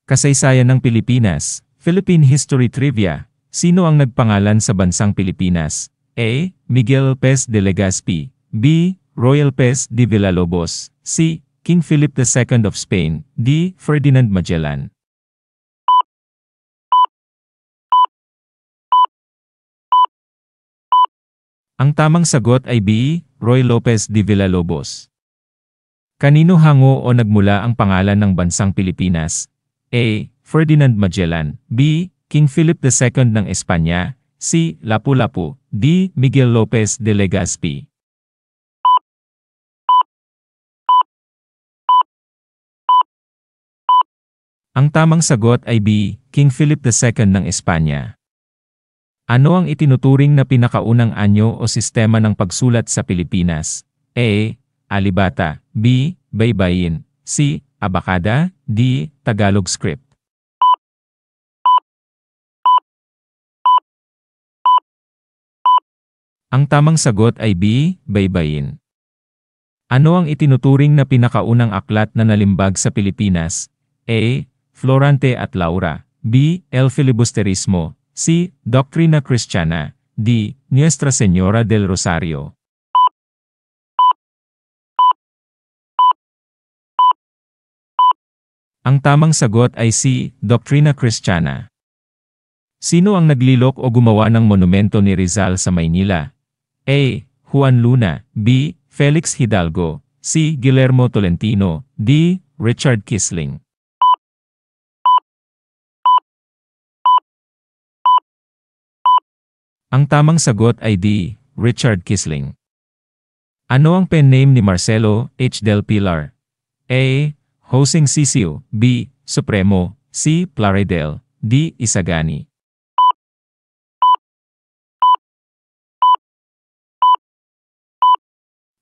Kasaysayan ng Pilipinas, Philippine History Trivia. Sino ang nagpangalan sa bansang Pilipinas? A. Miguel Pez de Legazpi. B. Royal Pez de Villalobos. C. King Philip II of Spain. D. Ferdinand Magellan. Ang tamang sagot ay B. Roy Lopez de Villalobos. Kanino hango o nagmula ang pangalan ng bansang Pilipinas? A. Ferdinand Magellan. B. King Philip II ng Espanya. C. Lapu-Lapu. D. Miguel Lopez de Legazpi. Ang tamang sagot ay B. King Philip II ng Espanya. Ano ang itinuturing na pinakaunang anyo o sistema ng pagsulat sa Pilipinas? A. Alibata. B. Baybayin. C. Abakada. D. Tagalog script. Ang tamang sagot ay B. Baybayin. Ano ang itinuturing na pinakaunang aklat na nalimbag sa Pilipinas? A. Florante at Laura. B. El Filibusterismo. C. Doctrina Cristiana. D. Nuestra Señora del Rosario. Ang tamang sagot ay C. Doctrina Cristiana. Sino ang naglilok o gumawa ng monumento ni Rizal sa Maynila? A. Juan Luna. B. Felix Hidalgo. C. Guillermo Tolentino. D. Richard Kisling. Ang tamang sagot ay D. Richard Kisling. Ano ang pen name ni Marcelo H. del Pilar? A. Hosing Sisiu. B. Supremo. C. Plaridel. D. Isagani.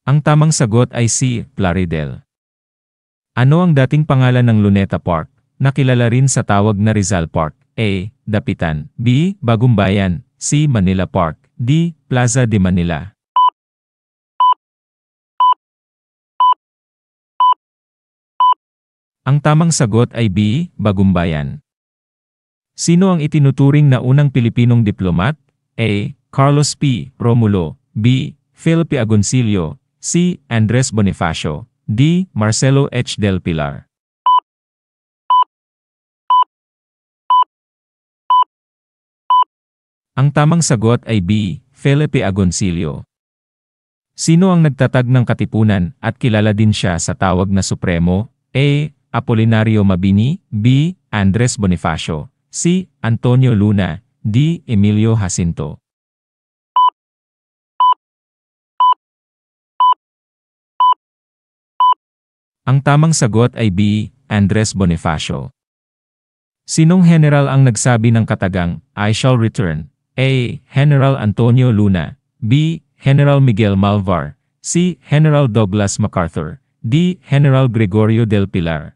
Ang tamang sagot ay C. Plaridel. Ano ang dating pangalan ng Luneta Park, na kilala rin sa tawag na Rizal Park? A. Dapitan. B. Bagumbayan. C. Manila Park. D. Plaza de Manila. Ang tamang sagot ay B. Bagumbayan. Sino ang itinuturing na unang Pilipinong diplomat? A. Carlos P. Romulo. B. Phil P. Agoncillo. C. Andres Bonifacio. D. Marcelo H. del Pilar. Ang tamang sagot ay B. Felipe Agoncillo. Sino ang nagtatag ng katipunan at kilala din siya sa tawag na Supremo? A. Apolinario Mabini. B. Andres Bonifacio. C. Antonio Luna. D. Emilio Jacinto. Ang tamang sagot ay B. Andres Bonifacio. Sinong general ang nagsabi ng katagang, I shall return? A. General Antonio Luna. B. General Miguel Malvar. C. General Douglas MacArthur. D. General Gregorio del Pilar.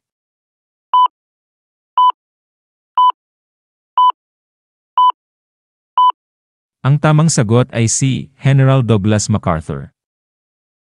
Ang tamang sagot ay C. General Douglas MacArthur.